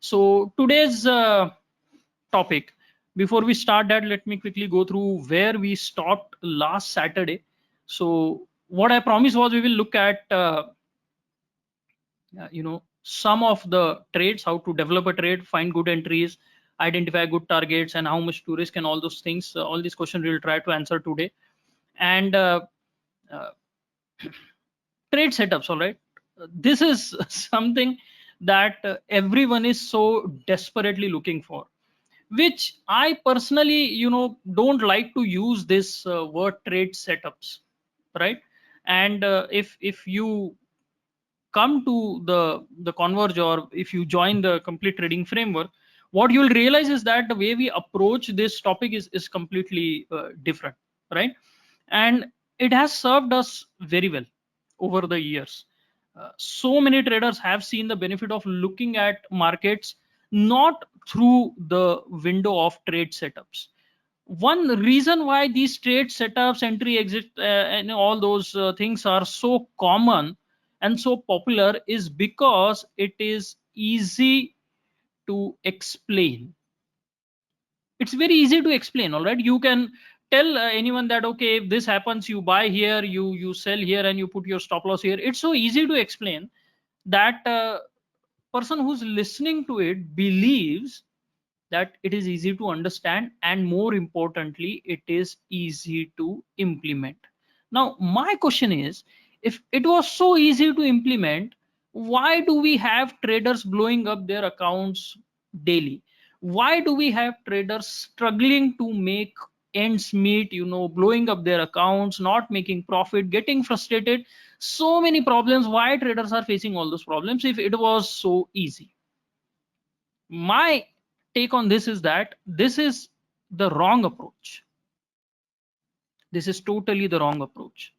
So today's topic, before we start that, let me quickly go through where we stopped last Saturday. So what I promised was we will look at some of the trades, how to develop a trade, find good entries, identify good targets, and how much to risk, and all those things. All these questions we will try to answer today. And uh, trade setups, all right. This is something that everyone is so desperately looking for, which I personally, don't like to use this word trade setups, right? And if you come to the converge, or if you join the complete trading framework, what you'll realize is that the way we approach this topic is completely different, right? And it has served us very well over the years. So many traders have seen the benefit of looking at markets not through the window of trade setups. One reason why these trade setups, entry, exit, and all those things are so common and so popular is because it is easy to explain. It's very easy to explain, all right. You can tell anyone that, okay, if this happens, you buy here, you sell here, and you put your stop loss here. It's so easy to explain that person who's listening to it believes that it is easy to understand, and more importantly, it is easy to implement. Now my question is, if it was so easy to implement, why do we have traders blowing up their accounts daily? Why do we have traders struggling to make ends meet, blowing up their accounts, not making profit, getting frustrated? So many problems. Why traders are facing all those problems if it was so easy? My take on this is that this is the wrong approach. This is totally the wrong approach.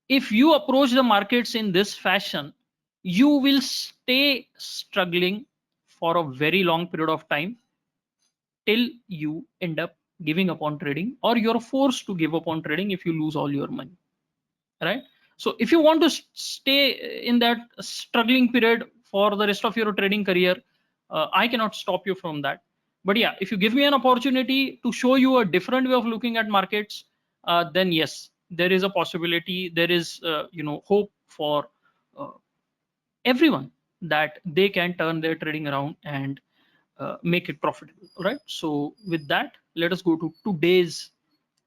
If you approach the markets in this fashion, you will stay struggling for a very long period of time till you end up giving up on trading, or you're forced to give up on trading if you lose all your money, right? So if you want to stay in that struggling period for the rest of your trading career, I cannot stop you from that. But yeah, if you give me an opportunity to show you a different way of looking at markets, then yes, there is a possibility, there is hope for uh, everyone, that they can turn their trading around and make it profitable, right? So with that, let us go to today's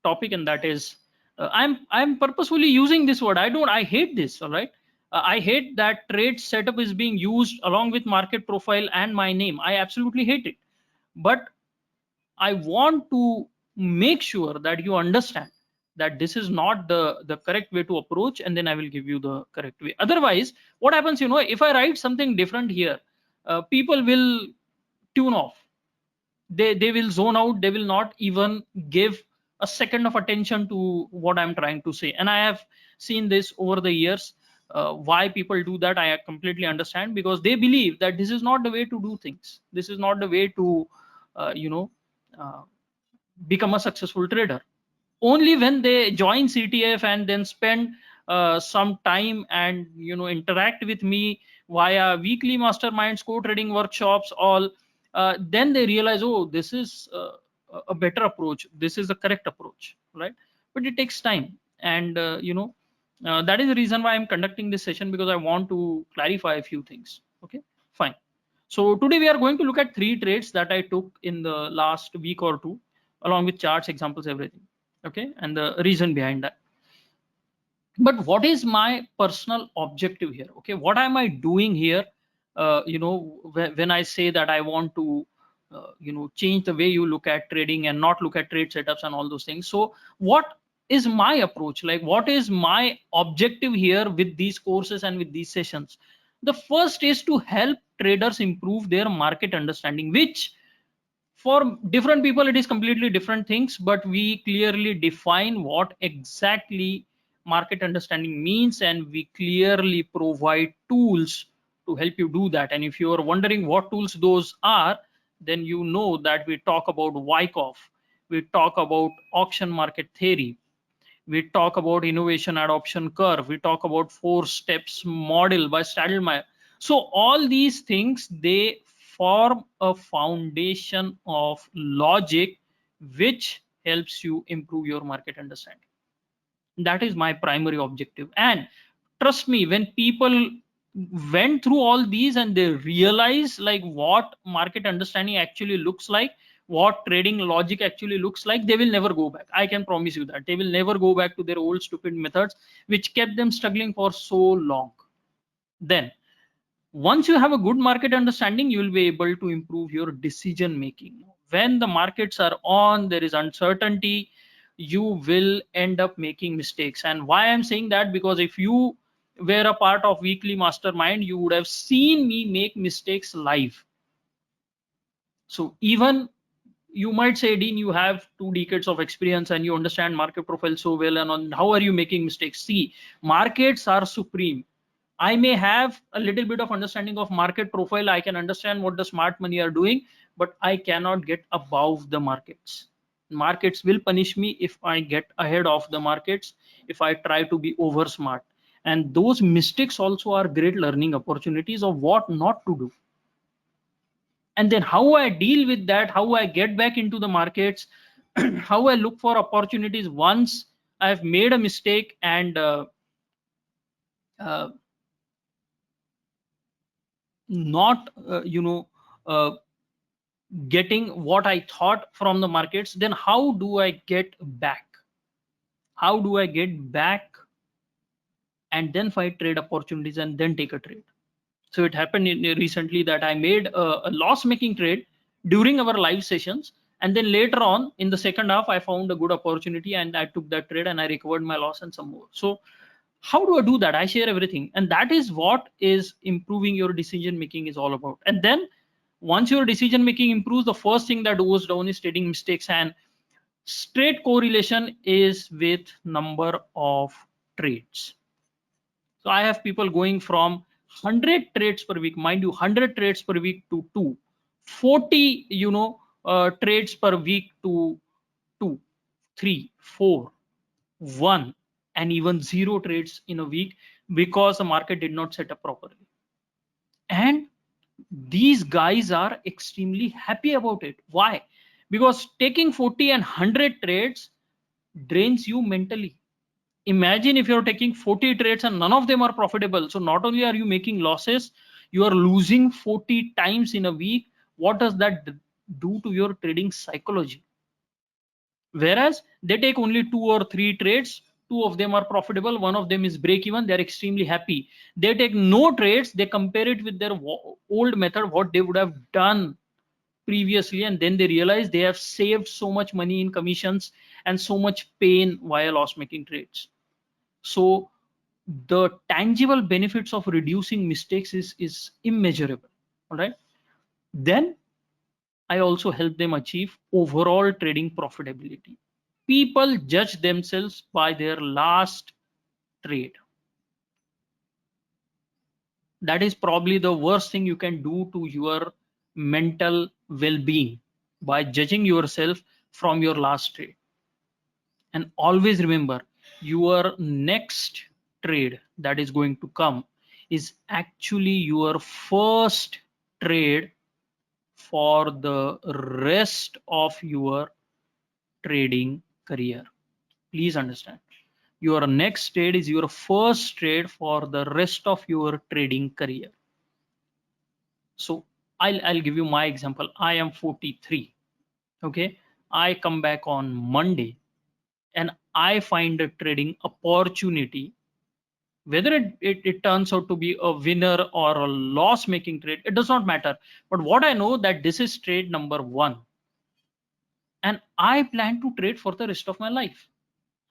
topic, and that is, I'm purposefully using this word. I hate this, all right. I hate that trade setup is being used along with market profile and my name. I absolutely hate it. But I want to make sure that you understand that this is not the correct way to approach, and then I will give you the correct way. Otherwise, what happens, if I write something different here, people will tune off. They will zone out. They will not even give a second of attention to what I'm trying to say. And I have seen this over the years. Why people do that, I completely understand, because they believe that this is not the way to do things. This is not the way to uh, you know uh, become a successful trader. Only when they join CTF and then spend some time and interact with me via weekly masterminds, co-trading workshops, all, then they realize, oh, this is a better approach. This is the correct approach, right? But it takes time, and that is the reason why I'm conducting this session, because I want to clarify a few things. Okay, fine. So today we are going to look at 3 trades that I took in the last week or two, along with charts, examples, everything. Okay, and the reason behind that. But what is my personal objective here? Okay, what am I doing here? When I say that I want to change the way you look at trading and not look at trade setups and all those things. So what is my approach? Like, what is my objective here with these courses and with these sessions? The first is to help traders improve their market understanding, which for different people it is completely different things, but we clearly define what exactly market understanding means, and we clearly provide tools to help you do that. And if you are wondering what tools those are, then you know that we talk about Wyckoff, we talk about auction market theory, we talk about innovation adoption curve, we talk about 4 steps model by Stadelmeier. So all these things, they form a foundation of logic which helps you improve your market understanding. That is my primary objective. And trust me, when people went through all these and they realize like what market understanding actually looks like, what trading logic actually looks like, they will never go back. I can promise you that they will never go back to their old stupid methods which kept them struggling for so long. Then once you have a good market understanding, you will be able to improve your decision making. When the markets are on, there is uncertainty, you will end up making mistakes. And why I'm saying that, because if you were a part of weekly mastermind, you would have seen me make mistakes live. So even you might say, Dean, you have 2 decades of experience and you understand market profile so well, and on how are you making mistakes? See, markets are supreme. I may have a little bit of understanding of market profile. I can understand what the smart money are doing, but I cannot get above the markets. Markets will punish me if I get ahead of the markets, if I try to be over smart. And those mistakes also are great learning opportunities of what not to do. And then how I deal with that, how I get back into the markets, how I look for opportunities once I've made a mistake and uh, not uh, getting what I thought from the markets, then how do I get back? How do I get back and then find trade opportunities and then take a trade? So it happened recently that I made a loss-making trade during our live sessions, and then later on in the second half, I found a good opportunity and I took that trade and I recovered my loss and some more. So how do I do that? I share everything, and that is what is improving your decision making is all about. And then once your decision making improves, the first thing that goes down is trading mistakes, and straight correlation is with number of trades. So I have people going from 100 trades per week, mind you, 100 trades per week to 2, 40, trades per week to 2, 3, 4, 1, and even 0 trades in a week because the market did not set up properly. And these guys are extremely happy about it. Why? Because taking 40 and 100 trades drains you mentally. Imagine if you're taking 40 trades and none of them are profitable. So not only are you making losses, you are losing 40 times in a week. What does that do to your trading psychology? Whereas they take only 2 or 3 trades, 2 of them are profitable, one of them is break even, they're extremely happy. They take no trades, they compare it with their old method, what they would have done previously, and then they realize they have saved so much money in commissions and so much pain via loss making trades. So the tangible benefits of reducing mistakes is immeasurable. All right. Then I also help them achieve overall trading profitability. People judge themselves by their last trade. That is probably the worst thing you can do to your mental well-being, by judging yourself from your last trade. And always remember, your next trade that is going to come is actually your first trade for the rest of your trading career. Please understand, your next trade is your first trade for the rest of your trading career. So I'll give you my example. I am 43. Okay, I come back on Monday and I find a trading opportunity. Whether it turns out to be a winner or a loss making trade, it does not matter. But what I know that this is trade number 1, and I plan to trade for the rest of my life.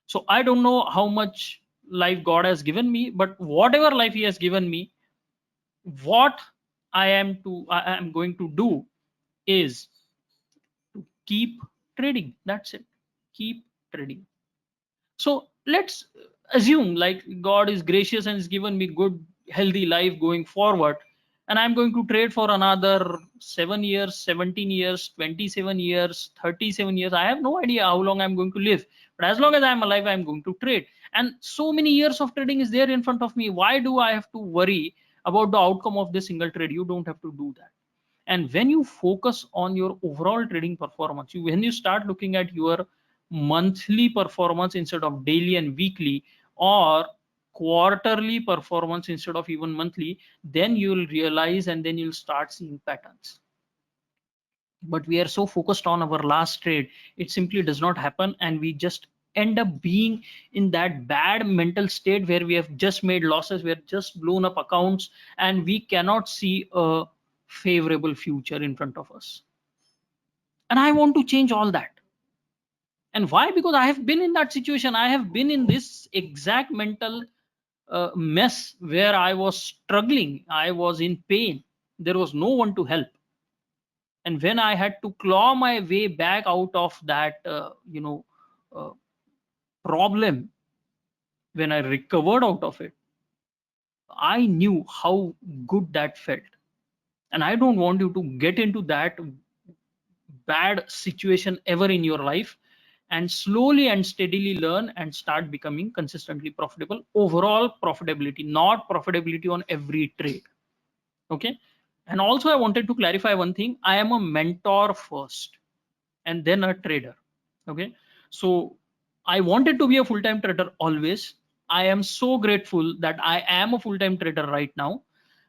So I don't know how much life God has given me, but whatever life He has given me, what I am going to do is to keep trading. That's it. Keep trading. So let's assume like God is gracious and has given me good healthy life going forward, and I'm going to trade for another 7 years, 17 years, 27 years, 37 years. I have no idea how long I'm going to live, but as long as I'm alive, I'm going to trade. And so many years of trading is there in front of me. Why do I have to worry about the outcome of this single trade? You don't have to do that. And when you focus on your overall trading performance, when you start looking at your monthly performance instead of daily and weekly, or quarterly performance instead of even monthly, then you'll realize and then you'll start seeing patterns. But we are so focused on our last trade, it simply does not happen, and we just end up being in that bad mental state where we have just made losses, we have just blown up accounts, and we cannot see a favorable future in front of us. And I want to change all that. And why? Because I have been in that situation. I have been in this exact mental mess where I was struggling, I was in pain, there was no one to help. And when I had to claw my way back out of that uh, problem, when I recovered out of it, I knew how good that felt. And I don't want you to get into that bad situation ever in your life, and slowly and steadily learn and start becoming consistently profitable. Overall profitability, not profitability on every trade. Okay. And also I wanted to clarify one thing: I am a mentor first and then a trader. Okay. So I wanted to be a full-time trader always. I am so grateful that I am a full-time trader right now.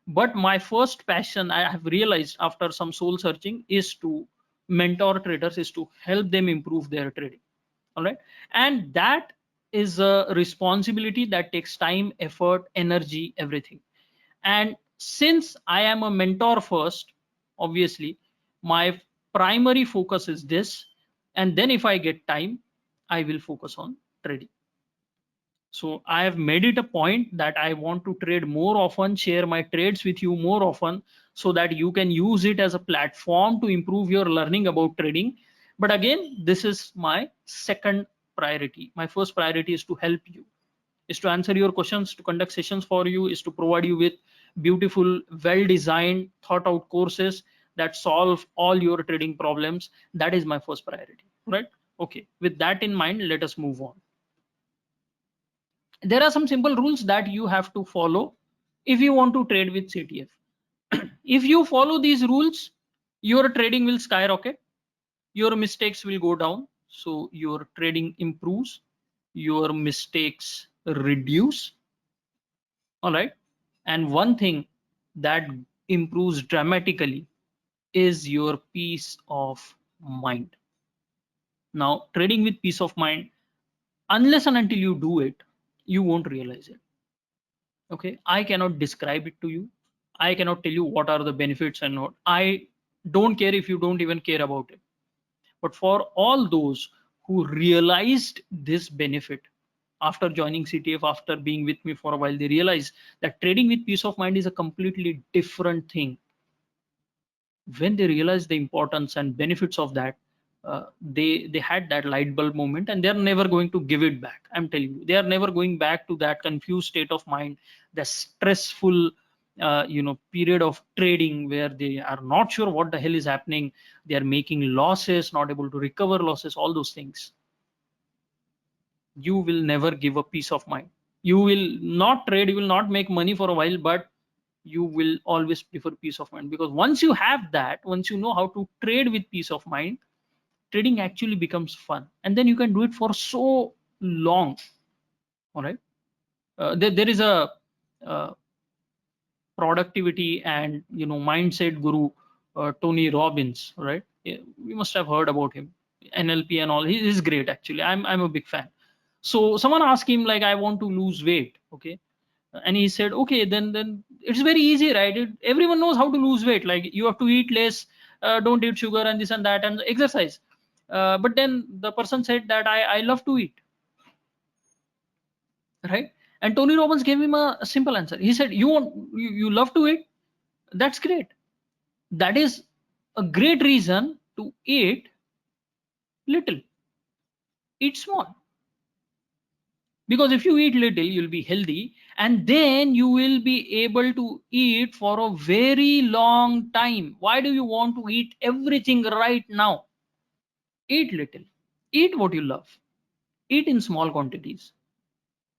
But my first passion, I have realized after some soul searching, is to mentor traders, is to help them improve their trading. All right. And that is a responsibility that takes time, effort, energy, everything. And since I am a mentor first, obviously, my primary focus is this. And then if I get time, I will focus on trading. So I have made it a point that I want to trade more often, share my trades with you more often, so that you can use it as a platform to improve your learning about trading. But again, this is my second priority. My first priority is to help you, is to answer your questions, to conduct sessions for you, is to provide you with beautiful, well-designed, thought-out courses that solve all your trading problems. That is my first priority, right? Okay, with that in mind, let us move on. There are some simple rules that you have to follow if you want to trade with CTF. If you follow these rules, your trading will skyrocket, your mistakes will go down, so your trading improves, your mistakes reduce. All right. And one thing that improves dramatically is your peace of mind. Now, trading with peace of mind, unless and until you do it, you won't realize it. Okay. I cannot describe it to you. I cannot tell you what are the benefits and what. I don't care if you don't even care about it. But for all those who realized this benefit after joining CTF, after being with me for a while, they realize that trading with peace of mind is a completely different thing. When they realize the importance and benefits of that, they had that light bulb moment, and they're never going to give it back. I'm telling you, they are never going back to that confused state of mind, the stressful period of trading where they are not sure what the hell is happening. They are making losses, not able to recover losses, all those things. You will never give a peace of mind. You will not trade, you will not make money for a while, but you will always prefer peace of mind, because once you have that, once you know how to trade with peace of mind, trading actually becomes fun, and then you can do it for so long. All right. There is a uh, productivity and mindset guru, Tony Robbins, right? Yeah, you must have heard about him, NLP and all. He is great actually. I'm a big fan. So someone asked him, like, I want to lose weight. Okay. And he said, okay, then it's very easy, right? Everyone knows how to lose weight. Like, you have to eat less, don't eat sugar and this and that, and exercise. But then the person said that I love to eat, right? And Tony Robbins gave him a simple answer. He said, you love to eat, that's great. That is a great reason to eat little, eat small. Because if you eat little, you'll be healthy, and then you will be able to eat for a very long time. Why do you want to eat everything right now? Eat little, eat what you love, eat in small quantities.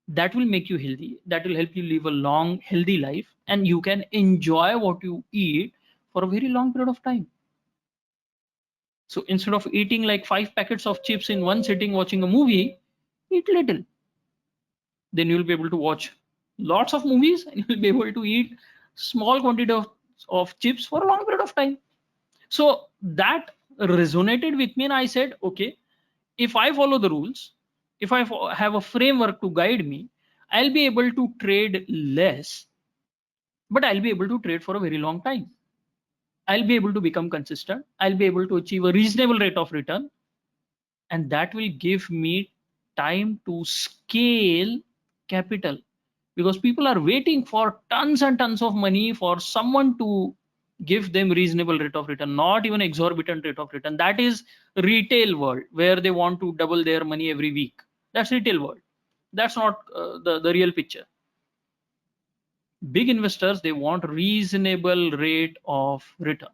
That will make you healthy, that will help you live a long healthy life, and you can enjoy what you eat for a very long period of time. So instead of eating like 5 packets of chips in one sitting watching a movie, eat little. Then you'll be able to watch lots of movies and you'll be able to eat small quantity of chips for a long period of time. So that resonated with me and I said, okay, if I follow the rules, if I have a framework to guide me, I'll be able to trade less, but I'll be able to trade for a very long time. I'll be able to become consistent. I'll be able to achieve a reasonable rate of return, and that will give me time to scale capital, because people are waiting for tons and tons of money for someone to give them reasonable rate of return, not even exorbitant rate of return. That is retail world, where they want to double their money every week. That's retail world. That's not the real picture. Big investors, they want reasonable rate of return,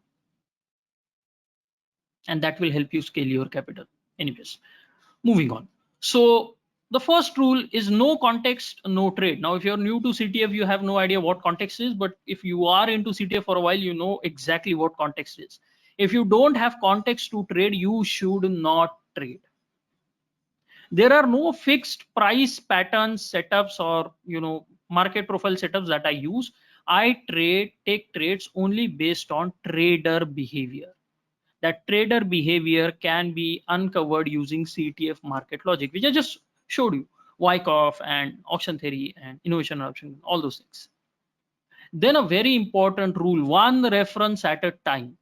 and that will help you scale your capital. Anyways, moving on. So the first rule is no context, no trade. Now, if you're new to CTF, you have no idea what context is, but if you are into CTF for a while, you know exactly what context is. If you don't have context to trade, you should not trade. There are no fixed price patterns, setups, or market profile setups that I use. I take trades only based on trader behavior. That trader behavior can be uncovered using CTF market logic, which I just showed you, Wyckoff and auction theory and innovation option, all those things. Then a very important rule, one reference at a time.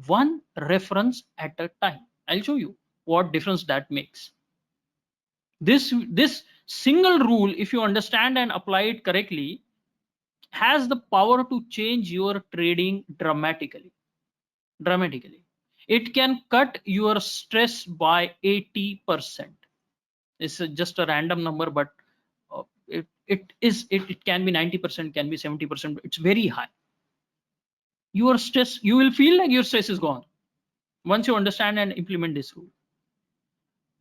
One reference at a time. I'll show you what difference that makes. This single rule, if you understand and apply it correctly, has the power to change your trading dramatically. It can cut your stress by 80%. It's just a random number, but it can be 90%, can be 70%. It's very high. Your stress, you will feel like your stress is gone once you understand and implement this rule.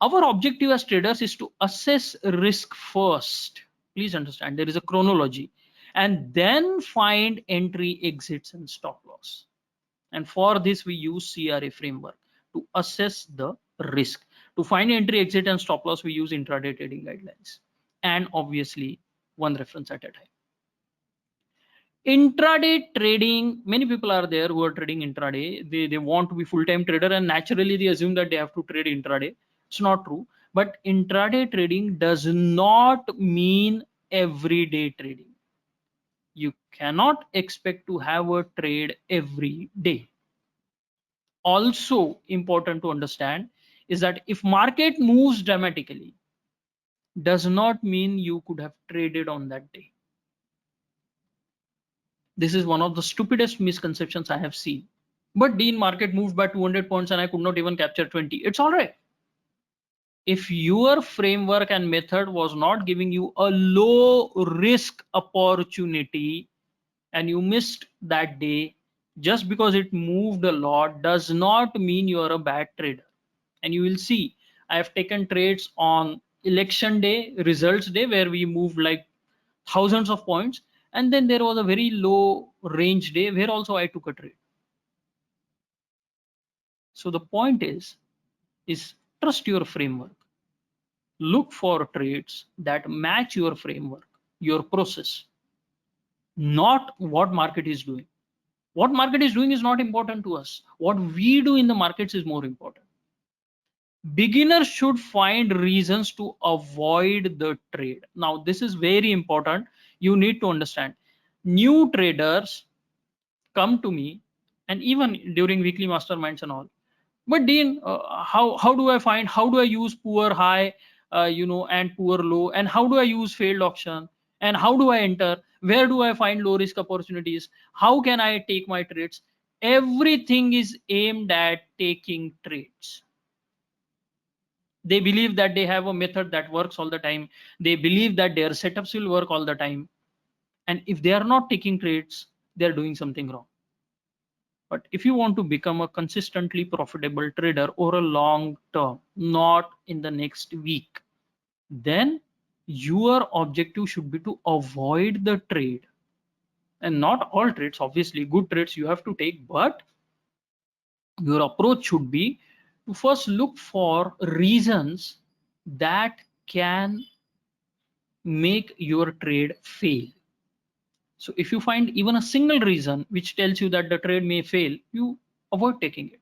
Our objective as traders is to assess risk first. Please understand, there is a chronology, and then find entry, exits, and stop loss. And for this, we use CRA framework to assess the risk. To find entry, exit, and stop loss, we use intraday trading guidelines. And obviously, one reference at a time. Intraday trading, many people are there who are trading intraday. They want to be full-time trader, and naturally they assume that they have to trade intraday. It's not true. But intraday trading does not mean everyday trading. You cannot expect to have a trade every day. Also important to understand is that if market moves dramatically, does not mean you could have traded on that day. This is one of the stupidest misconceptions I have seen. But Dean, market moved by 200 points and I could not even capture 20. It's all right. If your framework and method was not giving you a low risk opportunity and you missed that day, just because it moved a lot does not mean you are a bad trader. And you will see, I have taken trades on election day, results day, where we moved like thousands of points. And then there was a very low range day where also I took a trade. So the point is trust your framework. Look for trades that match your framework, your process, not what market is doing. What market is doing is not important to us. What we do in the markets is more important. Beginners should find reasons to avoid the trade. Now, this is very important. You need to understand. New traders come to me, and even during weekly masterminds and all. But Dean, how do I find? How do I use poor high, and poor low? And how do I use failed auction? And how do I enter? Where do I find low risk opportunities? How can I take my trades? Everything is aimed at taking trades. They believe that they have a method that works all the time. They believe that their setups will work all the time. And if they are not taking trades, they're doing something wrong. But if you want to become a consistently profitable trader over a long term, not in the next week, then your objective should be to avoid the trade. And not all trades, obviously good trades you have to take, but your approach should be to first look for reasons that can make your trade fail. So if you find even a single reason which tells you that the trade may fail, you avoid taking it.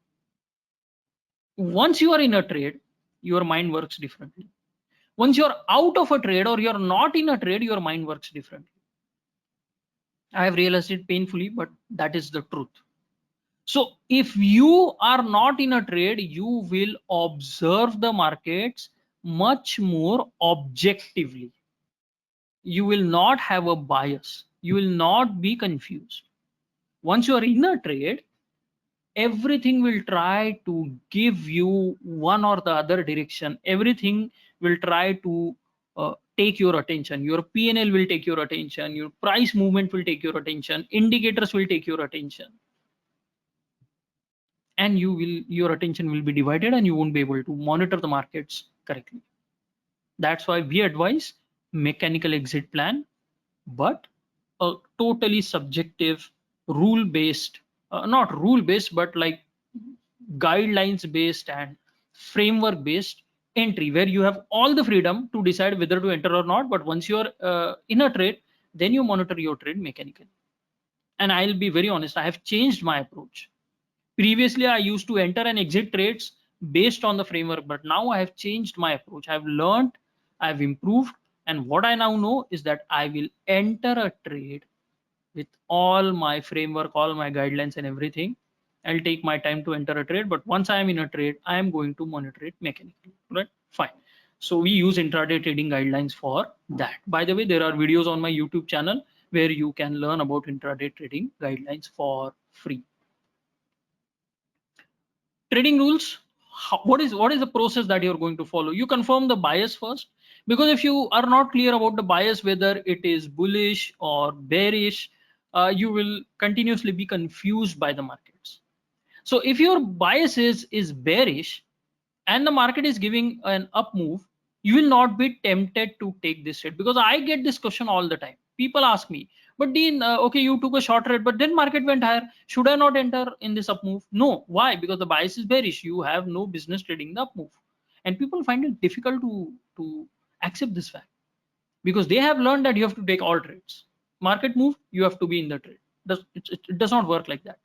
Once you are in a trade, your mind works differently. Once you're out of a trade or you're not in a trade, your mind works differently. I have realized it painfully, but that is the truth. So if you are not in a trade, you will observe the markets much more objectively. You will not have a bias. You will not be confused. Once you are in a trade, everything will try to give you one or the other direction. Everything will try to take your attention. Your PNL will take your attention. Your price movement will take your attention. Indicators will take your attention. And your attention will be divided and you won't be able to monitor the markets correctly. That's why we advise mechanical exit plan, but a totally subjective, rule based, not rule based, but like guidelines based and framework based entry, where you have all the freedom to decide whether to enter or not. But once you're in a trade, then you monitor your trade mechanically. And I'll be very honest, I have changed my approach. Previously, I used to enter and exit trades based on the framework, but now I have changed my approach. I've learned, I've improved, and what I now know is that I will enter a trade with all my framework, all my guidelines, and everything. I'll take my time to enter a trade, but once I am in a trade, I am going to monitor it mechanically. Right? Fine. So we use intraday trading guidelines for that. By the way, there are videos on my YouTube channel where you can learn about intraday trading guidelines for free. Trading rules, what is the process that you're going to follow? You confirm the bias first, because if you are not clear about the bias, whether it is bullish or bearish, you will continuously be confused by the markets. So if your bias is bearish and the market is giving an up move, you will not be tempted to take this trade. Because I get this question all the time. People ask me, but Dean, okay, you took a short trade, but then market went higher. Should I not enter in this up move? No. Why? Because the bias is bearish. You have no business trading the up move. And people find it difficult to accept this fact, because they have learned that you have to take all trades. Market move, you have to be in the trade. It does not work like that.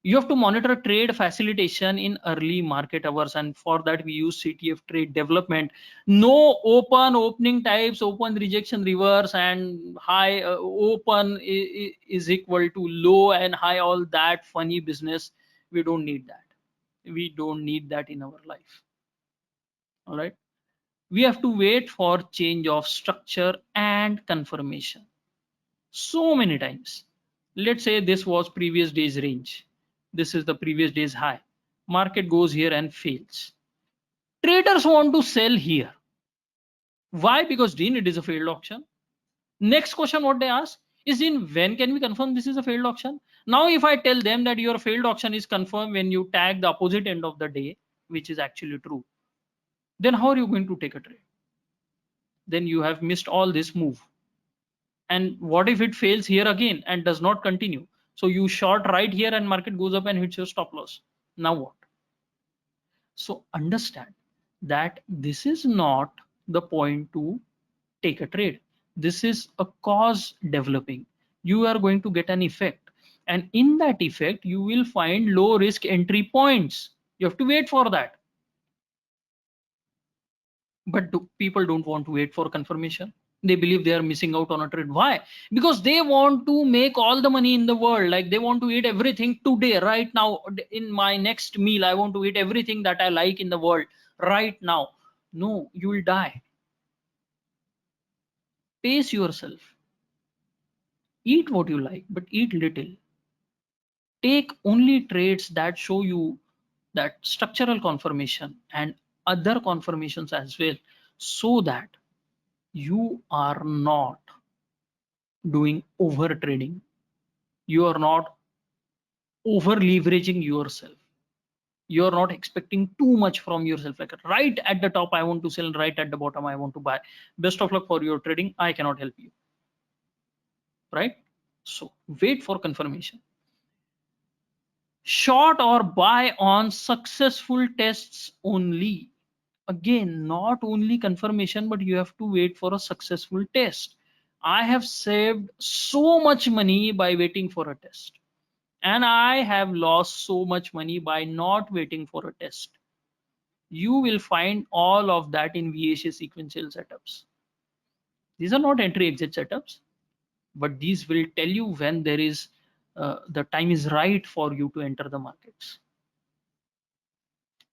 You have to monitor trade facilitation in early market hours, and for that we use CTF trade development. No open opening types, open rejection reverse, and high open is equal to low and high, all that funny business. We don't need that. We don't need that in our life. All right, we have to wait for change of structure and confirmation. So many times, let's say this was previous day's range, this is the previous day's high, market goes here and fails. Traders want to sell here. Why? Because Dean, it is a failed auction. Next question what they ask is, Dean, when can we confirm this is a failed auction? Now if I tell them that your failed auction is confirmed when you tag the opposite end of the day, which is actually true, then how are you going to take a trade? Then you have missed all this move. And what if it fails here again and does not continue? So you short right here and market goes up and hits your stop loss. Now what? So understand that this is not the point to take a trade. This is a cause developing. You are going to get an effect, and in that effect you will find low risk entry points. You have to wait for that. But people don't want to wait for confirmation. They believe they are missing out on a trade. Why? Because they want to make all the money in the world. Like they want to eat everything today, right now. In my next meal, I want to eat everything that I like in the world right now. No, you will die. Pace yourself. Eat what you like, but eat little. Take only trades that show you that structural confirmation and other confirmations as well, so that you are not doing over trading. You are not over leveraging yourself. You are not expecting too much from yourself. Like right at the top I want to sell, right at the bottom I want to buy. Best of luck for your trading. I cannot help you, right? So wait for confirmation. Short or buy on successful tests only. Again, not only confirmation, but you have to wait for a successful test. I have saved so much money by waiting for a test, and I have lost so much money by not waiting for a test. You will find all of that in VHA sequential setups. These are not entry exit setups, but these will tell you when there is the time is right for you to enter the markets.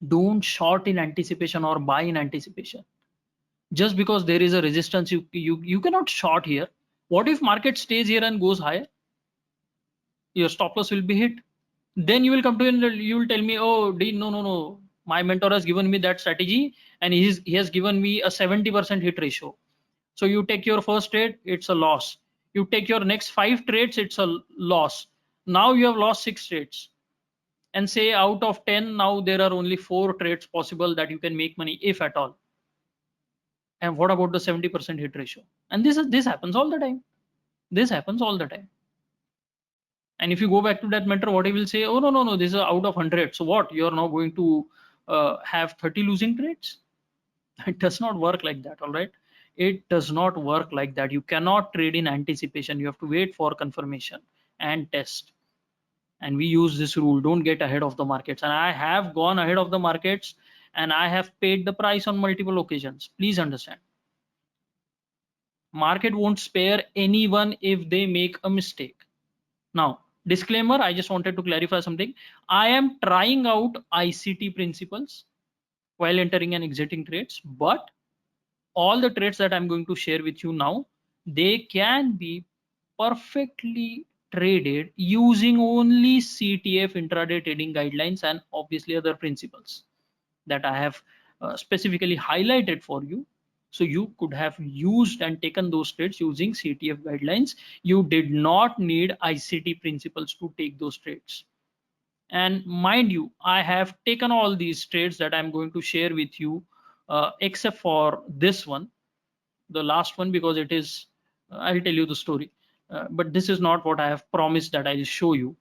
Don't short in anticipation or buy in anticipation. Just because there is a resistance, you cannot short here. What if market stays here and goes higher? Your stop loss will be hit. Then you will come to and you will tell me, oh Dean, no, my mentor has given me that strategy, and he has given me a 70% hit ratio. So you take your first trade, it's a loss. You take your next 5 trades, it's a loss. Now you have lost 6 trades, and say out of 10, now there are only 4 trades possible that you can make money, if at all. And what about the 70% hit ratio? And this happens all the time. This happens all the time. And if you go back to that mentor, what he will say, oh no, this is out of 100. So what? You're now going to have 30 losing trades? It does not work like that. All right. It does not work like that. You cannot trade in anticipation. You have to wait for confirmation and test. And we use this rule: don't get ahead of the markets. And I have gone ahead of the markets, and I have paid the price on multiple occasions. Please understand, market won't spare anyone if they make a mistake. Now, disclaimer, I just wanted to clarify something. I am trying out ICT principles while entering and exiting trades, but all the trades that I'm going to share with you now, they can be perfectly traded using only CTF intraday trading guidelines and obviously other principles that I have specifically highlighted for you. So you could have used and taken those trades using CTF guidelines. You did not need ICT principles to take those trades. And mind you, I have taken all these trades that I'm going to share with you, except for this one, the last one, because it is, I'll tell you the story. But this is not what I have promised that I'll show you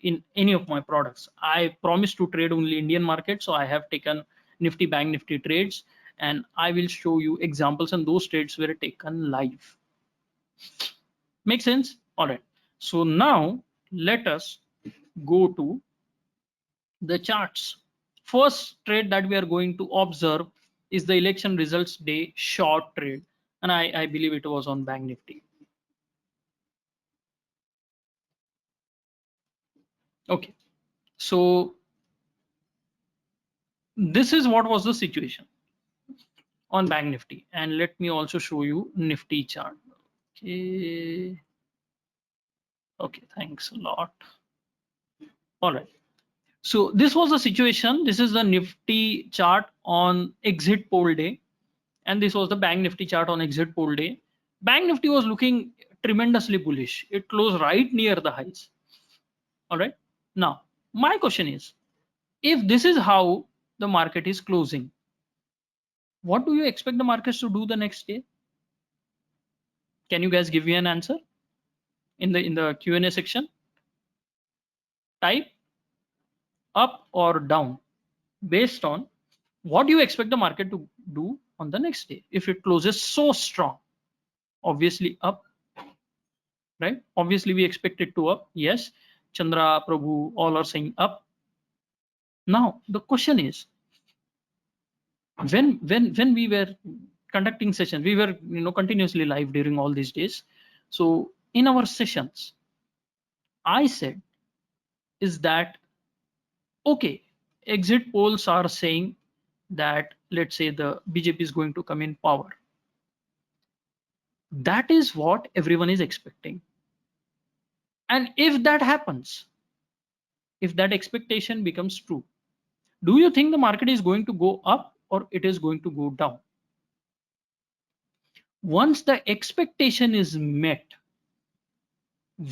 in any of my products. I promise to trade only Indian market, so I have taken Nifty Bank Nifty trades, and I will show you examples, and those trades were taken live. Make sense? All right. So now let us go to the charts. First trade that we are going to observe is the election results day short trade, and I believe it was on Bank Nifty. Okay, so this is what was the situation on Bank Nifty, and let me also show you Nifty chart. Okay, thanks a lot. All right, so this was the situation. This is the Nifty chart on exit poll day, and this was the Bank Nifty chart on exit poll day. Bank Nifty was looking tremendously bullish. It closed right near the highs. All right, now my question is, if this is how the market is closing, what do you expect the markets to do the next day? Can you guys give me an answer in the Q&A section? Type up or down based on what do you expect the market to do on the next day if it closes so strong. Obviously up, right? Obviously we expect it to up. Yes, Chandra, Prabhu, all are saying up. Now the question is, when we were conducting sessions, we were continuously live during all these days. So in our sessions, I said is that, okay, exit polls are saying that, let's say, the BJP is going to come in power. That is what everyone is expecting. And if that happens, if that expectation becomes true, do you think the market is going to go up or it is going to go down? Once the expectation is met,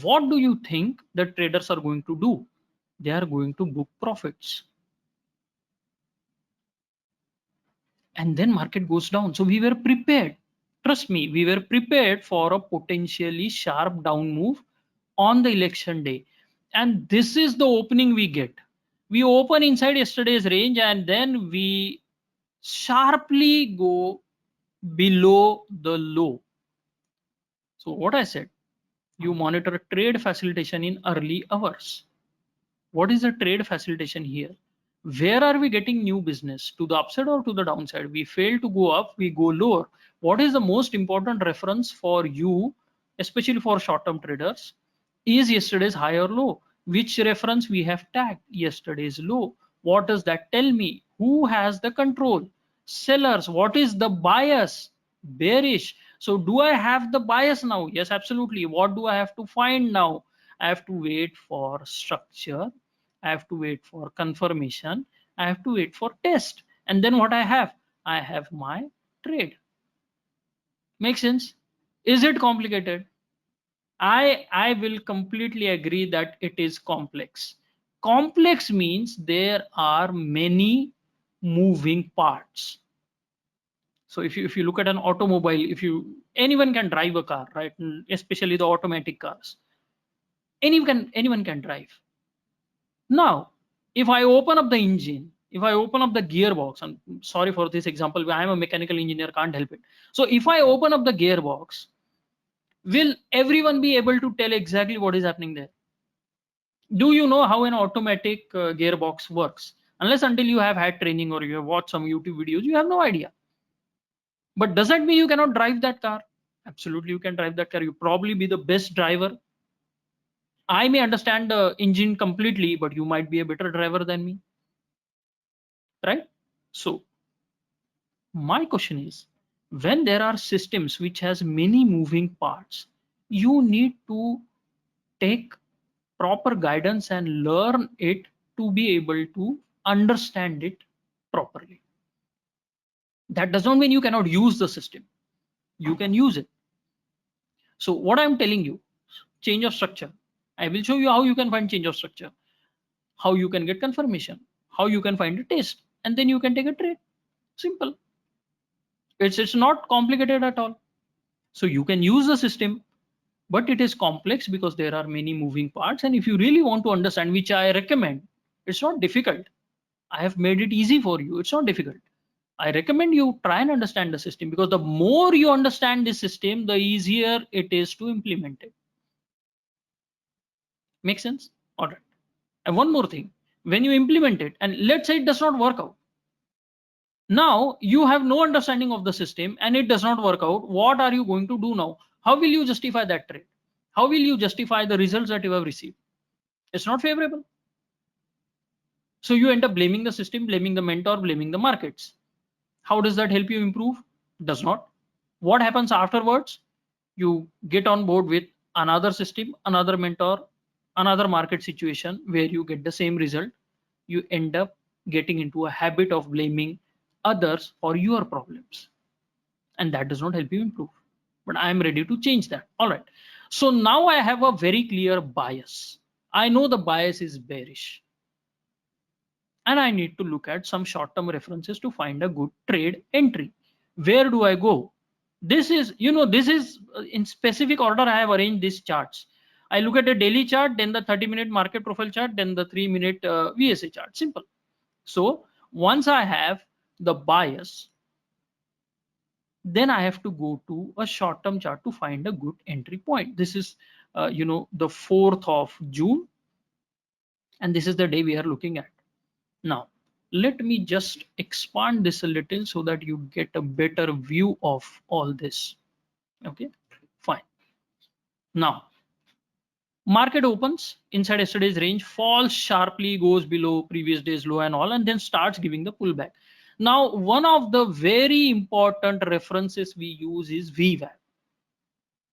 what do you think the traders are going to do? They are going to book profits. And then market goes down. So we were prepared. Trust me, we were prepared for a potentially sharp down move on the election day. And this is the opening we get. We open inside yesterday's range and then we sharply go below the low. So what I said, you monitor trade facilitation in early hours. What is the trade facilitation here? Where are we getting new business, to the upside or to the downside? We fail to go up, we go lower. What is the most important reference for you, especially for short-term traders? Is yesterday's high or low? Which reference we have tagged? Yesterday's low. What does that tell me? Who has the control? Sellers. What is the bias? Bearish. So do I have the bias now? Yes, absolutely. What do I have to find now? I have to wait for structure. I have to wait for confirmation. I have to wait for test. And then what I have? I have my trade. Make sense? Is it complicated? I will completely agree that it is complex. Complex means there are many moving parts. So if you look at an automobile, if you anyone can drive a car, right? Especially the automatic cars. Anyone can drive. Now, if I open up the engine, if I open up the gearbox, and sorry for this example, I am a mechanical engineer, can't help it. So if I open up the gearbox, will everyone be able to tell exactly what is happening there? Do you know how an automatic gearbox works? Unless until you have had training or you have watched some YouTube videos, you have no idea. But does that mean you cannot drive that car? Absolutely, you can drive that car. You probably be the best driver. I may understand the engine completely, but you might be a better driver than me, right? So my question is, when there are systems which has many moving parts, you need to take proper guidance and learn it to be able to understand it properly. That does not mean you cannot use the system. You can use it. So what I'm telling you, change of structure. I will show you how you can find change of structure, how you can get confirmation, how you can find a test, and then you can take a trade. Simple. It's not complicated at all. So you can use the system, but it is complex because there are many moving parts. And if you really want to understand, which I recommend, it's not difficult. I have made it easy for you. It's not difficult. I recommend you try and understand the system, because the more you understand the system, the easier it is to implement it. Make sense? All right. And one more thing, when you implement it and let's say it does not work out, now you have no understanding of the system and it does not work out. What are you going to do now? How will you justify that trade? How will you justify the results that you have received? It's not favorable. So you end up blaming the system, blaming the mentor, blaming the markets. How does that help you improve? Does not. What happens afterwards? You get on board with another system, another mentor, another market situation where you get the same result. You end up getting into a habit of blaming others for your problems, and that does not help you improve. But I am ready to change that. All right. So now I have a very clear bias. I know the bias is bearish, and I need to look at some short-term references to find a good trade entry. Where do I go? This is, this is in specific order I have arranged these charts. I look at the daily chart, then the 30-minute market profile chart, then the 3-minute VSA chart. Simple. So once I have the bias, then I have to go to a short-term chart to find a good entry point. This is, the 4th of June, and this is the day we are looking at. Now, let me just expand this a little so that you get a better view of all this. Okay, fine. Now, market opens inside yesterday's range, falls sharply, goes below previous day's low and all, and then starts giving the pullback. Now, one of the very important references we use is VWAP.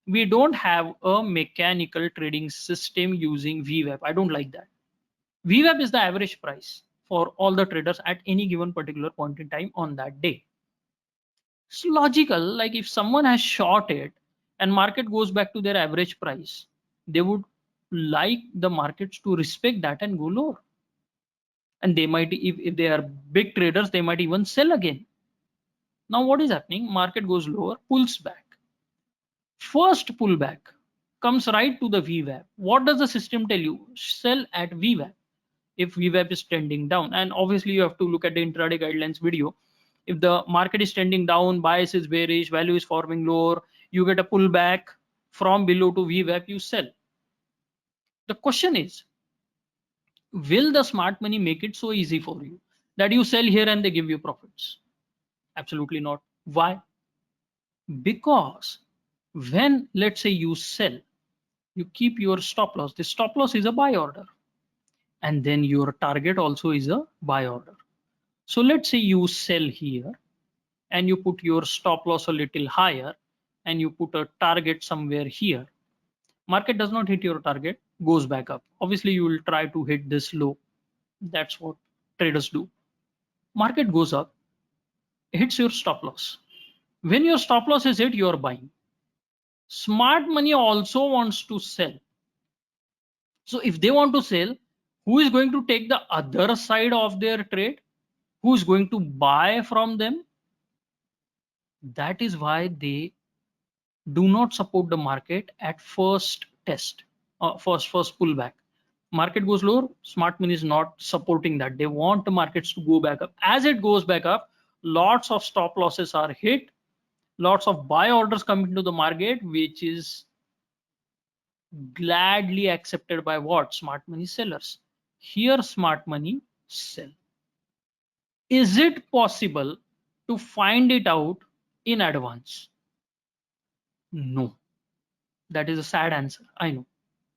We don't have a mechanical trading system using VWAP. I don't like that. VWAP is the average price for all the traders at any given particular point in time on that day. It's logical, like if someone has shorted and market goes back to their average price, they would like the markets to respect that and go lower. And they might, if they are big traders, they might even sell again. Now what is happening? Market goes lower, pulls back. First pullback, comes right to the VWAP. What does the system tell you? Sell at VWAP if VWAP is trending down. And obviously you have to look at the intraday guidelines video. If the market is trending down, bias is bearish, value is forming lower, you get a pullback from below to VWAP, you sell. The question is, will the smart money make it so easy for you that you sell here and they give you profits? Absolutely not. Why? Because when, let's say, you sell, you keep your stop loss. The stop loss is a buy order, and then your target also is a buy order. So let's say you sell here and you put your stop loss a little higher and you put a target somewhere here. Market does not hit your target, goes back up. Obviously you will try to hit this low. That's what traders do. Market goes up, hits your stop loss. When your stop loss is hit, you are buying. Smart money also wants to sell. So if they want to sell, who is going to take the other side of their trade? Who is going to buy from them? That is why they do not support the market at first test, first pullback. Market goes lower, smart money is not supporting that. They want the markets to go back up. As it goes back up, lots of stop losses are hit, lots of buy orders come into the market, which is gladly accepted by what? Smart money sellers. Here smart money sell. Is it possible to find it out in advance? No. That is a sad answer, I know.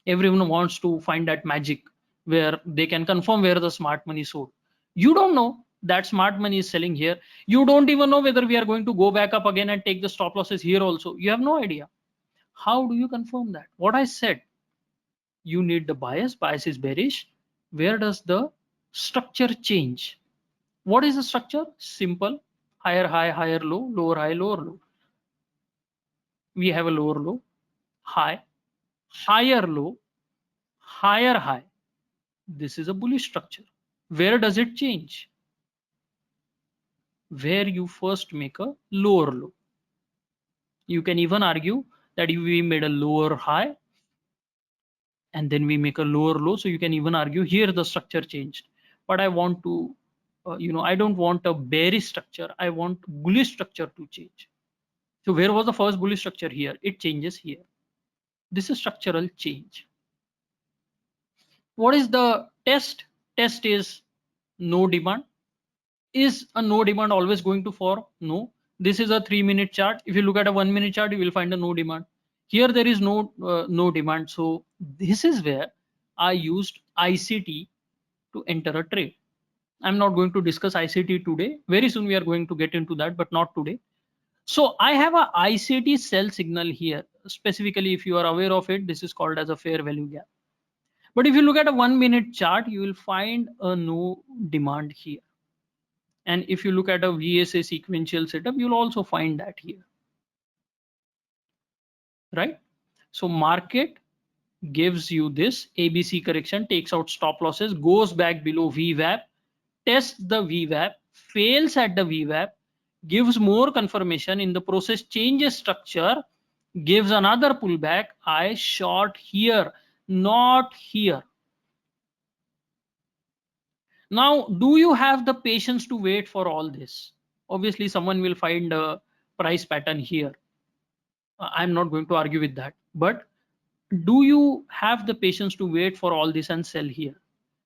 Everyone wants to find that magic where they can confirm where the smart money sold. You don't know that smart money is selling here. You don't even know whether we are going to go back up again and take the stop losses here also. You have no idea. How do you confirm that? What I said, you need the bias. Bias is bearish. Where does the structure change? What is the structure? Simple. Higher high, higher low, lower high, lower low. We have a lower low, high, higher low, higher high. This is a bullish structure. Where does it change? Where you first make a lower low. You can even argue that if we made a lower high and then we make a lower low, so you can even argue here the structure changed. But I want to, I don't want a bearish structure. I want bullish structure to change. So where was the first bullish structure? Here. It changes here. This is structural change. What is the test? Test is no demand. Is a no demand always going to form? No. This is a 3-minute chart. If you look at a 1-minute chart, you will find a no demand. Here there is no demand. So this is where I used ICT to enter a trade. I'm not going to discuss ICT today. Very soon we are going to get into that, but not today. So I have a ICT sell signal here. Specifically, if you are aware of it, this is called as a fair value gap. But if you look at a 1-minute chart, you will find a no demand here. And if you look at a VSA sequential setup, you'll also find that here, right? So market gives you this ABC correction, takes out stop losses, goes back below VWAP, tests the VWAP, fails at the VWAP, gives more confirmation in the process, changes structure, gives another pullback. I short here, not here. Now, do you have the patience to wait for all this? Obviously, someone will find a price pattern here. I'm not going to argue with that. But do you have the patience to wait for all this and sell here?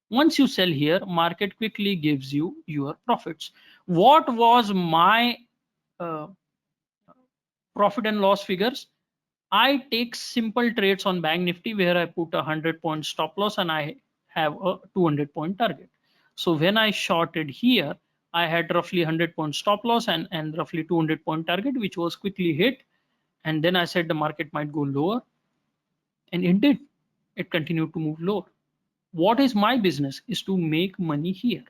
Once you sell here, market quickly gives you your profits. What was my uh, profit and loss figures? I take simple trades on Bank Nifty where I put a 100-point stop loss and I have a 200-point target. So when I shorted here, I had roughly 100-point stop loss and roughly 200-point target, which was quickly hit. And then I said the market might go lower, and it did. It continued to move lower. What is my business is to make money here.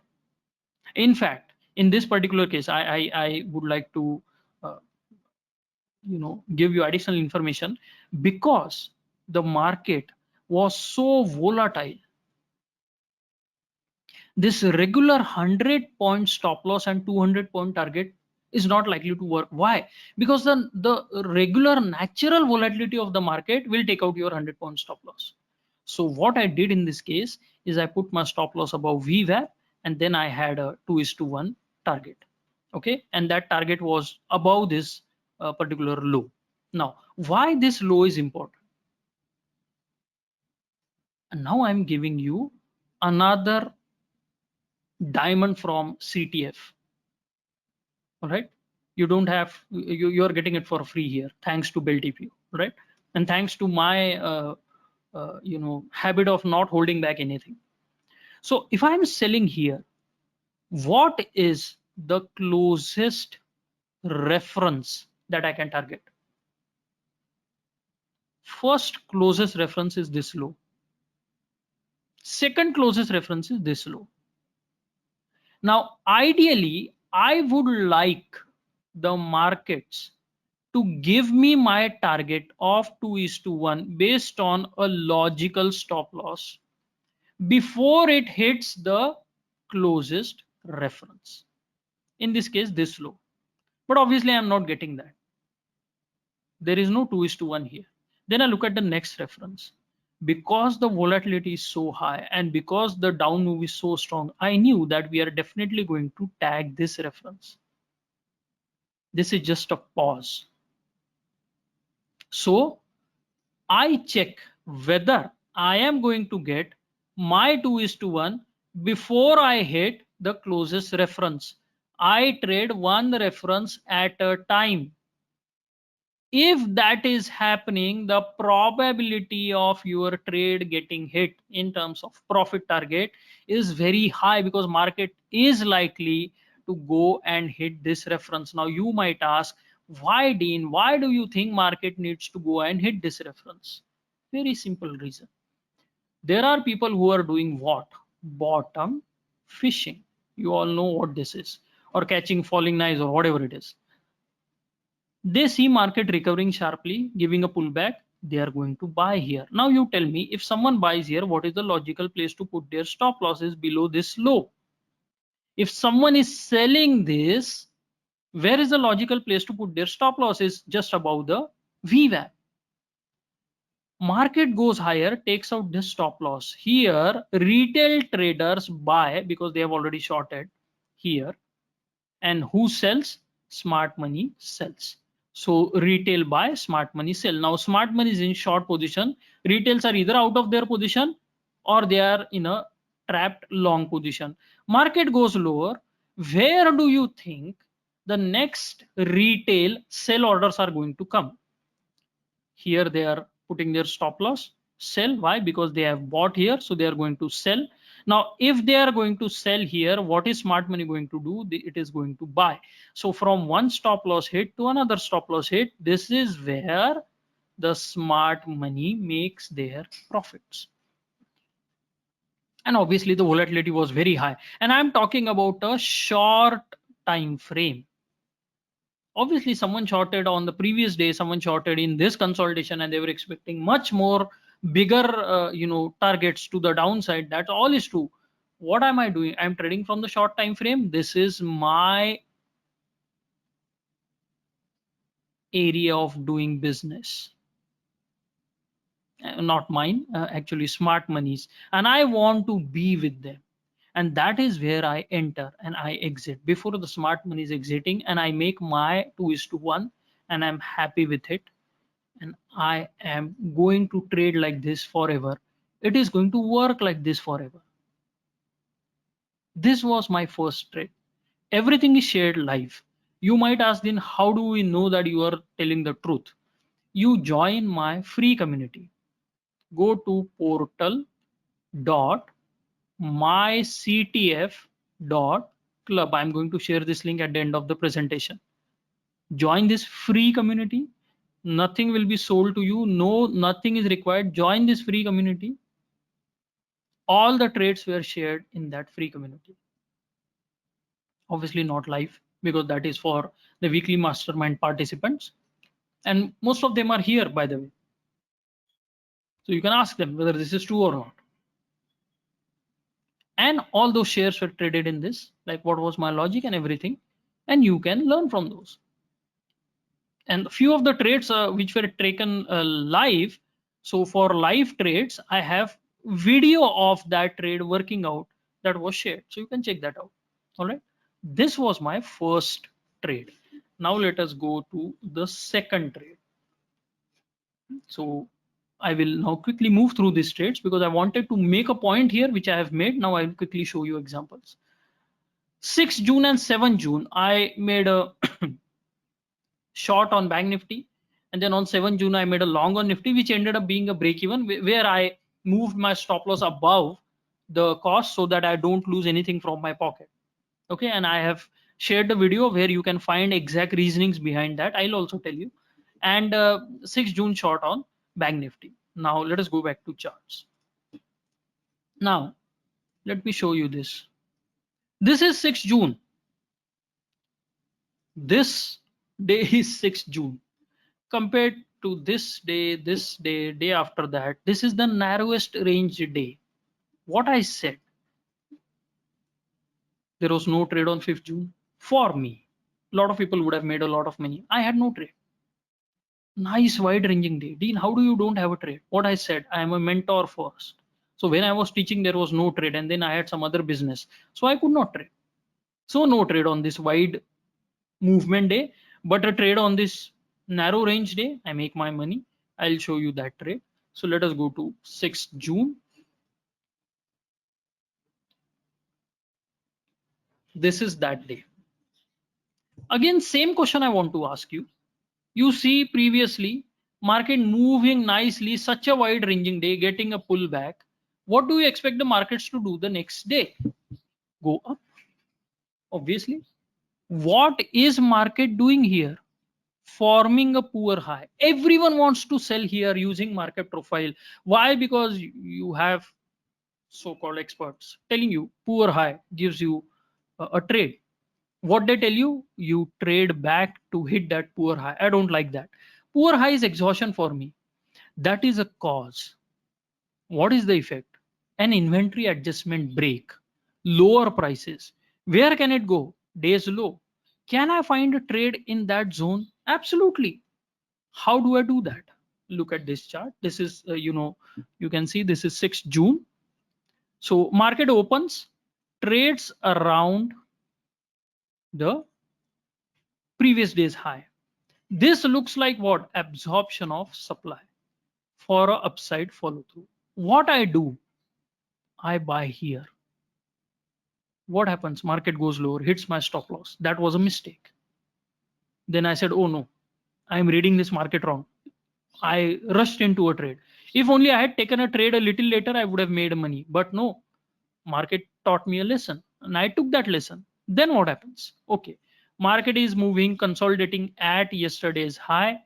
In fact, in this particular case, I would like to uh, give you additional information because the market was so volatile. This regular 100-point stop loss and 200-point target is not likely to work. Why? Because the regular natural volatility of the market will take out your 100-point stop loss. So what I did in this case is I put my stop loss above VWAP, and then I had a 2:1 target. Okay, and that target was above this particular low. Now, why this low is important? And now I'm giving you another diamond from CTF. All right, you don't have, you're getting it for free here, thanks to BellTPO, right? And thanks to my habit of not holding back anything. So if I'm selling here, what is the closest reference that I can target? First closest reference is this low. Second closest reference is this low. Now, ideally, I would like the markets to give me my target of 2:1 based on a logical stop loss before it hits the closest reference. In this case, this low. But obviously, I'm not getting that. There is no 2:1 here. Then I look at the next reference. Because the volatility is so high and because the down move is so strong, I knew that we are definitely going to tag this reference. This is just a pause. So I check whether I am going to get my 2:1 before I hit the closest reference. I trade one reference at a time. If that is happening, the probability of your trade getting hit in terms of profit target is very high, because market is likely to go and hit this reference. Now you might ask, why, Dean, why do you think market needs to go and hit this reference? Very simple reason. There are people who are doing what? Bottom fishing. You all know what this is, or catching falling knives, or whatever it is. They see market recovering sharply, giving a pullback, they are going to buy here. Now you tell me, if someone buys here, what is the logical place to put their stop losses? Below this low. If someone is selling this, where is the logical place to put their stop losses? Just above the VWAP. Market goes higher, takes out this stop loss. Here, retail traders buy because they have already shorted here. And who sells? Smart money sells. So retail buy, smart money sell. Now smart money is in short position. Retails are either out of their position or they are in a trapped long position. Market goes lower. Where do you think the next retail sell orders are going to come? Here they are putting their stop loss, sell. Why? Because they have bought here, so they are going to sell. Now if they are going to sell here, what is smart money going to do? It is going to buy. So from one stop loss hit to another stop loss hit, this is where the smart money makes their profits. And obviously the volatility was very high, and I'm talking about a short time frame. Obviously someone shorted on the previous day, someone shorted in this consolidation, and they were expecting much more bigger targets to the downside. That all is true. What am I doing? I'm trading from the short time frame. This is my area of doing business. Not mine, actually smart money's, and I want to be with them. And that is where I enter and I exit before the smart money is exiting, and I make my 2:1, and I'm happy with it. And I am going to trade like this forever. It is going to work like this forever. This was my first trade. Everything is shared live. You might ask, then how do we know that you are telling the truth? You join my free community. Go to portal.myctf.club. I'm going to share this link at the end of the presentation. Join this free community. Nothing will be sold to you. No, nothing is required. Join this free community. All the trades were shared in that free community. Obviously not live, because that is for the weekly mastermind participants. And most of them are here, by the way. So you can ask them whether this is true or not. And all those shares were traded in this, like what was my logic and everything. and you can learn from those. And a few of the trades which were taken live. So for live trades, I have video of that trade working out that was shared. So you can check that out. All right. This was my first trade. Now let us go to the second trade. So I will now quickly move through these trades because I wanted to make a point here, which I have made. Now I will quickly show you examples. 6 June and 7 June, I made a short on Bank Nifty. And then on 7 June, I made a long on Nifty, which ended up being a break even where I moved my stop loss above the cost so that I don't lose anything from my pocket. Okay. And I have shared the video where you can find exact reasonings behind that. I'll also tell you. And 6 June short on Bank Nifty. Now let us go back to charts. Now let me show you this. This is 6 June. This day is 6 June. Compared to this day, day after that, this is the narrowest range day. What I said, there was no trade on 5th June for me. A lot of people would have made a lot of money. I had no trade. Nice wide ranging day. Dean, how do you don't have a trade? What I said, I am a mentor first. So when I was teaching, there was no trade, and then I had some other business. So I could not trade. So no trade on this wide movement day, but a trade on this narrow range day, I make my money. I'll show you that trade. So let us go to 6th June. This is that day. Again, same question I want to ask you. You see previously market moving nicely, such a wide ranging day, getting a pullback. What do you expect the markets to do the next day? Go up, obviously. What is market doing here? Forming a poor high. Everyone wants to sell here using market profile. Why? Because you have so-called experts telling you poor high gives you a trade. What they tell you, you trade back to hit that poor high. I don't like that. Poor high is exhaustion for me. That is a cause. What is the effect? An inventory adjustment break, lower prices. Where can it go? Days low. Can I find a trade in that zone? Absolutely. How do I do that? Look at this chart. This is, you can see this is 6th June. So market opens, trades around the previous day's high. This looks like what? Absorption of supply for a upside follow through. What I do, I buy here. What happens? Market goes lower, hits my stop loss. That was a mistake. Then I said, oh no, I'm reading this market wrong. I rushed into a trade. If only I had taken a trade a little later, I would have made money. But no, market taught me a lesson and I took that lesson. Then what happens? Okay, market is moving, consolidating at yesterday's high,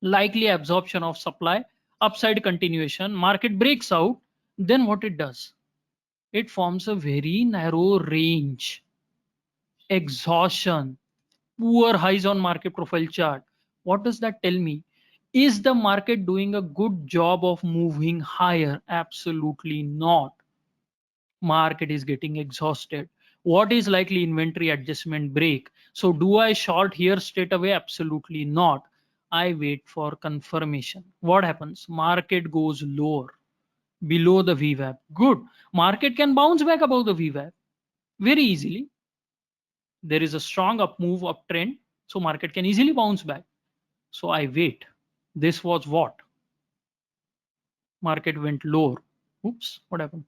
likely absorption of supply, upside continuation, market breaks out. Then what it does? It forms a very narrow range, exhaustion, poor highs on market profile chart. What does that tell me? Is the market doing a good job of moving higher? Absolutely not. Market is getting exhausted. What is likely? Inventory adjustment break. So do I short here straight away? Absolutely not. I wait for confirmation. What happens? Market goes lower, below the VWAP. Good. Market can bounce back above the VWAP very easily. There is a strong up move, uptrend, so market can easily bounce back. So I wait. This was what? Market went lower. Oops, what happened?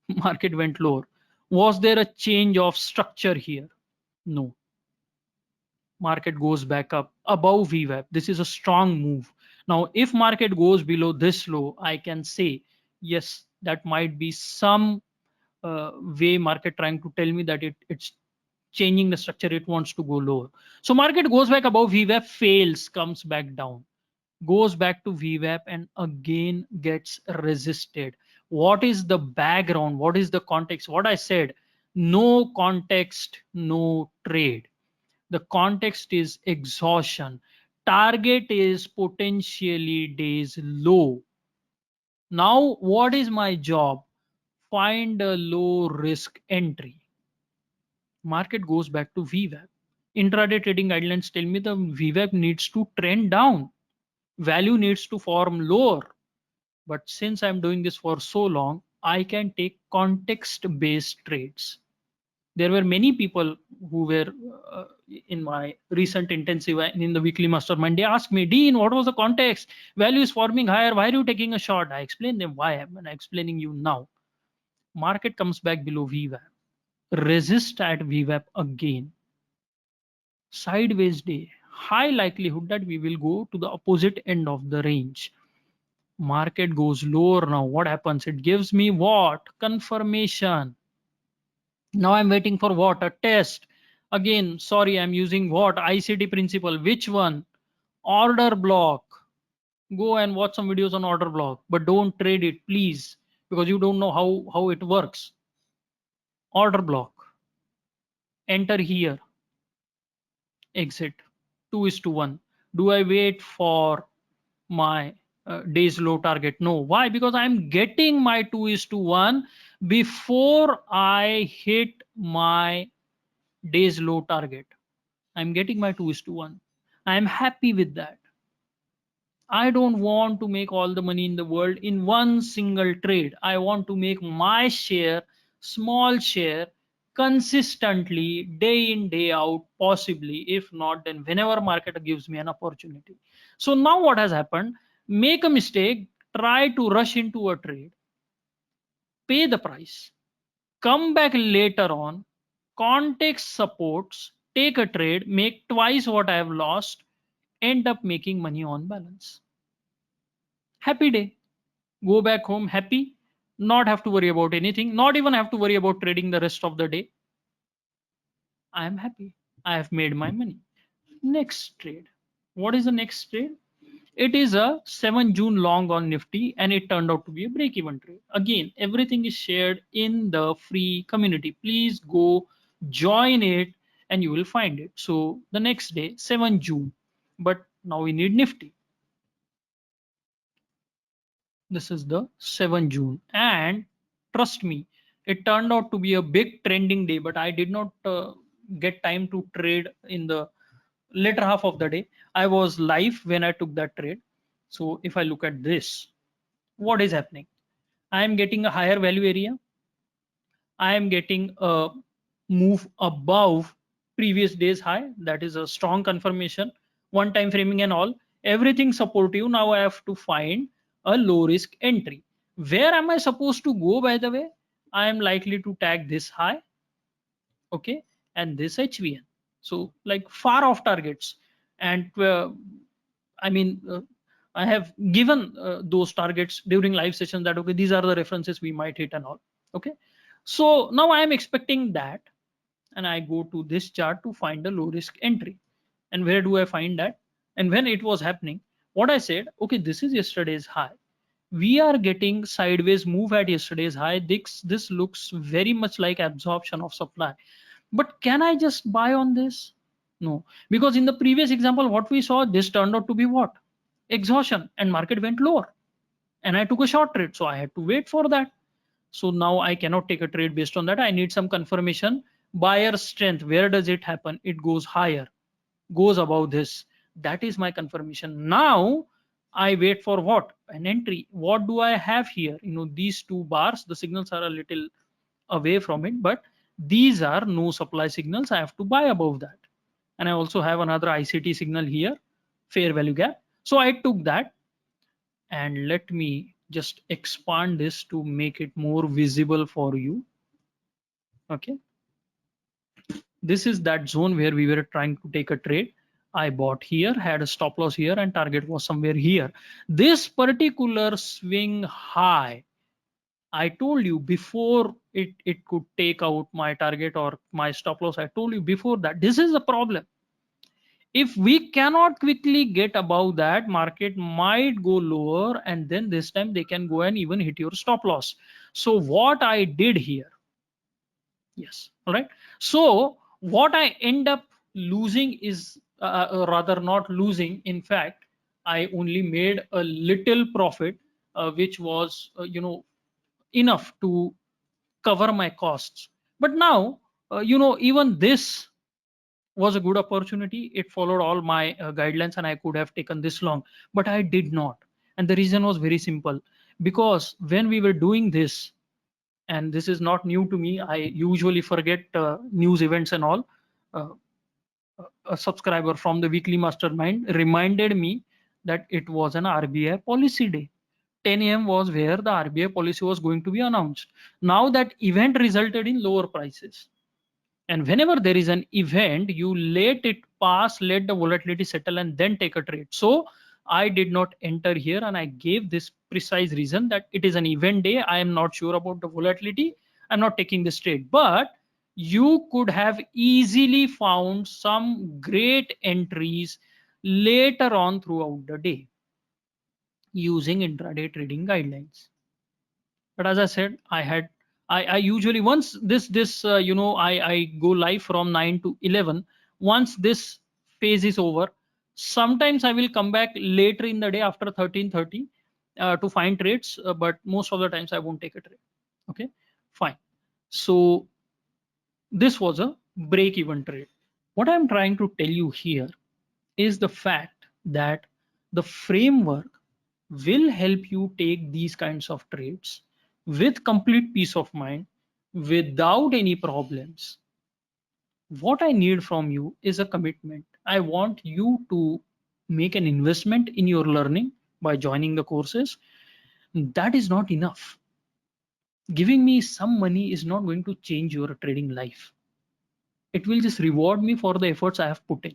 Market went lower. Was there a change of structure here? No. Market goes back up above VWAP. This is a strong move. Now, if market goes below this low, I can say, yes, that might be some way market trying to tell me that it's changing the structure. It wants to go lower. So market goes back above VWAP, fails, comes back down, goes back to VWAP and again gets resisted. What is the background? What is the context? What I said, no context, no trade. The context is exhaustion. Target is potentially days low. Now, what is my job? Find a low risk entry. market goes back to VWAP. Intraday trading guidelines tell me the VWAP needs to trend down, value needs to form lower. But since I'm doing this for so long, I can take context based trades. There were many people who were in my recent intensive and in the weekly mastermind. They asked me, Dean, what was the context? Value is forming higher. Why are you taking a short? I explained them why I'm explaining you now. Market comes back below VWAP, resist at VWAP again. Sideways day, high likelihood that we will go to the opposite end of the range. Market goes lower now. What happens? It gives me what? Confirmation. Now I'm waiting for what? A test. Again, sorry, I'm using what? ICT principle. Which one? Order block. Go and watch some videos on order block, but don't trade it, please, because you don't know how it works. Order block. Enter here. Exit. 2:1. Do I wait for my day's low target? No. Why? Because I'm getting my 2:1 before I hit my day's low target. I'm getting my 2:1. I'm happy with that. I don't want to make all the money in the world in one single trade. I want to make my share, small share, consistently, day in, day out, possibly. If not, then whenever market gives me an opportunity. So now what has happened? Make a mistake, try to rush into a trade, pay the price, come back later on, context supports, take a trade, make twice what I have lost, end up making money on balance. Happy day. Go back home happy, not have to worry about anything, not even have to worry about trading the rest of the day. I am happy. I have made my money. Next trade. What is the next trade? It is a 7 June long on Nifty and it turned out to be a break even trade. Again, everything is shared in the free community. Please go join it and you will find it. So the next day, 7 June. But now we need Nifty. This is the 7 June. And trust me, it turned out to be a big trending day, but I did not get time to trade in the later half of the day. I was live when I took that trade. So if I look at this, what is happening? I am getting a higher value area. I am getting a move above previous day's high. That is a strong confirmation. One time framing and all. Everything supportive. Now I have to find a low risk entry. Where am I supposed to go, by the way? I am likely to tag this high, okay, and this HVN. So like far off targets. And I mean, I have given those targets during live sessions that, okay, these are the references we might hit and all. Okay. So now I am expecting that. And I go to this chart to find a low risk entry. And where do I find that? And when it was happening, what I said, okay, this is yesterday's high. We are getting sideways move at yesterday's high. This looks very much like absorption of supply. But can I just buy on this? No, because in the previous example, what we saw, this turned out to be what? Exhaustion, and market went lower. And I took a short trade, so I had to wait for that. So now I cannot take a trade based on that. I need some confirmation. Buyer strength, where does it happen? It goes higher, goes above this. That is my confirmation. Now I wait for what? An entry. What do I have here? These two bars, the signals are a little away from it, but these are no supply signals. I have to buy above that. And I also have another ICT signal here, fair value gap. So I took that, and let me just expand this to make it more visible for you. Okay. This is that zone where we were trying to take a trade. I bought here, had a stop loss here, and target was somewhere here. This particular swing high, I told you before it could take out my target or my stop loss. I told you before that this is the problem. If we cannot quickly get above that, market might go lower, and then this time they can go and even hit your stop loss. So what I did here, yes, all right. So what I end up losing is rather not losing. In fact, I only made a little profit, which was enough to cover my costs. But now Even this was a good opportunity. It followed all my guidelines, and I could have taken this long, but I did not. And the reason was very simple, because when we were doing this, and this is not new to me, I usually forget news events and all. Uh, a subscriber from the weekly mastermind reminded me that it was an RBI policy day. 10 a.m. was where the RBI policy was going to be announced. Now that event resulted in lower prices. And whenever there is an event, you let it pass, let the volatility settle, and then take a trade. So I did not enter here, and I gave this precise reason that it is an event day. I am not sure about the volatility. I'm not taking this trade. But you could have easily found some great entries later on throughout the day using intraday trading guidelines. But as I said, I usually, once this I go live from 9 to 11. Once this phase is over, sometimes I will come back later in the day after 13:30 to find trades, but most of the times I won't take a trade. Okay, fine. So this was a break even trade. What I'm trying to tell you here is the fact that the framework will help you take these kinds of trades with complete peace of mind without any problems. What I need from you is a commitment. I want you to make an investment in your learning by joining the courses. That is not enough. Giving me some money is not going to change your trading life. It will just reward me for the efforts I have put in.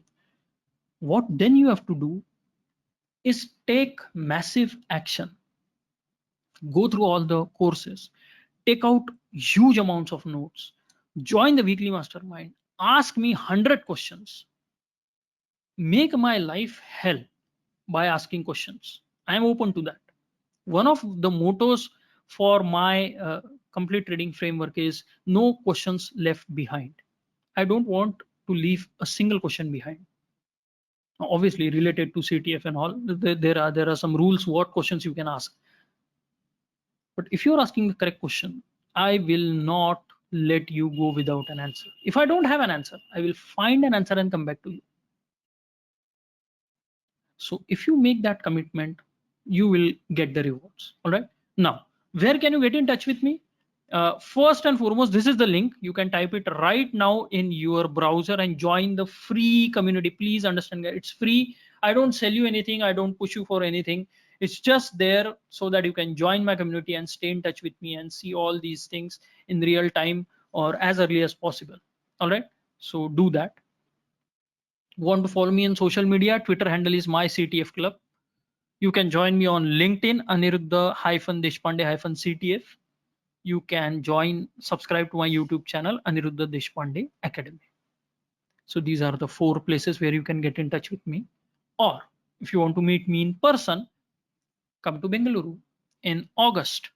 What then you have to do is take massive action. Go through all the courses, take out huge amounts of notes, join the weekly mastermind, ask me 100 questions, make my life hell by asking questions. I am open to that. One of the mottos for my complete trading framework is no questions left behind. I don't want to leave a single question behind. Obviously related to CTF and all, there are some rules what questions you can ask. But if you're asking the correct question, I will not let you go without an answer. If I don't have an answer, I will find an answer and come back to you. So if you make that commitment, you will get the rewards. All right. Now, where can you get in touch with me? First and foremost, this is the link. You can type it right now in your browser and join the free community. Please understand that it's free. I don't sell you anything. I don't push you for anything. It's just there so that you can join my community and stay in touch with me and see all these things in real time or as early as possible. All right. So do that. Want to follow me on social media? Twitter handle is my CTF Club. You can join me on LinkedIn, Aniruddha-Deshpande-CTF. You can subscribe to my YouTube channel, Aniruddha Deshpande Academy. So these are the 4 places where you can get in touch with me. Or if you want to meet me in person, come to Bengaluru in August.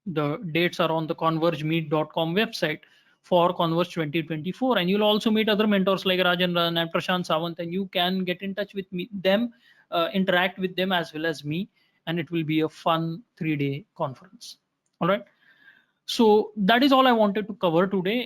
The dates are on the convergemeet.com website for Converge 2024, and you'll also meet other mentors like Rajan Ran and Prashant Sawant, and you can get in touch with them, interact with them as well as me, and it will be a fun 3-day conference. All right. So that is all I wanted to cover today.